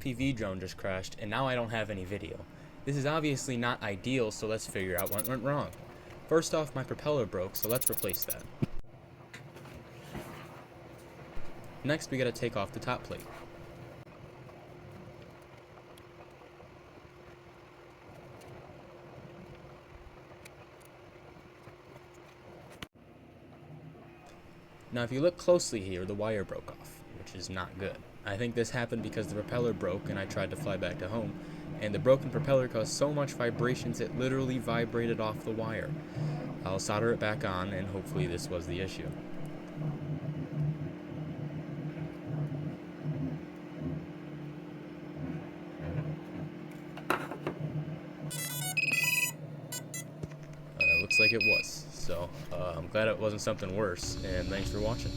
FPV drone just crashed, and now I don't have any video. This is obviously not ideal, so let's figure out what went wrong. First off, my propeller broke, so let's replace that. Next, we gotta take off the top plate. Now if you look closely here, the wire broke off, which is not good. I think this happened because the propeller broke and I tried to fly back to home, and the broken propeller caused so much vibrations it literally vibrated off the wire. I'll solder it back on and hopefully this was the issue. Looks like it was, so I'm glad it wasn't something worse, and thanks for watching.